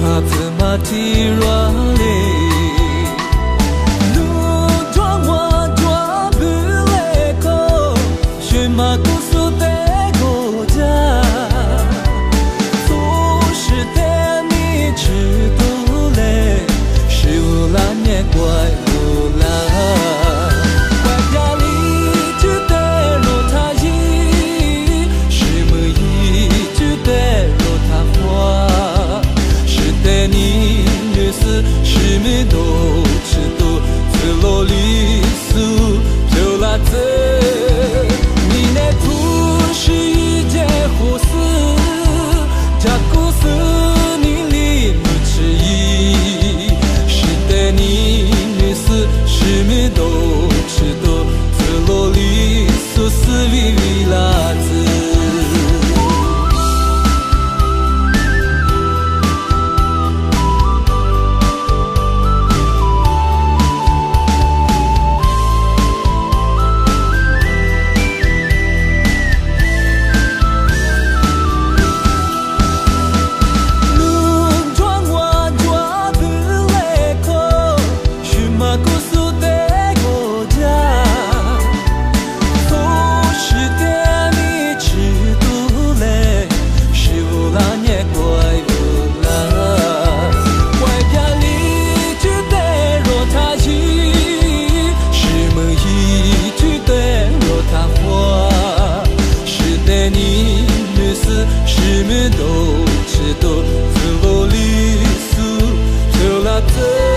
怕怎么体软嘞？路转弯转不来口，寻马故事的国家，总是带你吃多嘞，是无拉年怪无拉。是没都知道，自罗里苏就拉子，你那不是一件好事，这故事你里不迟疑，是的你女士是没都知道，自罗里苏是为拉子。是没都知道，自罗里苏就拉走。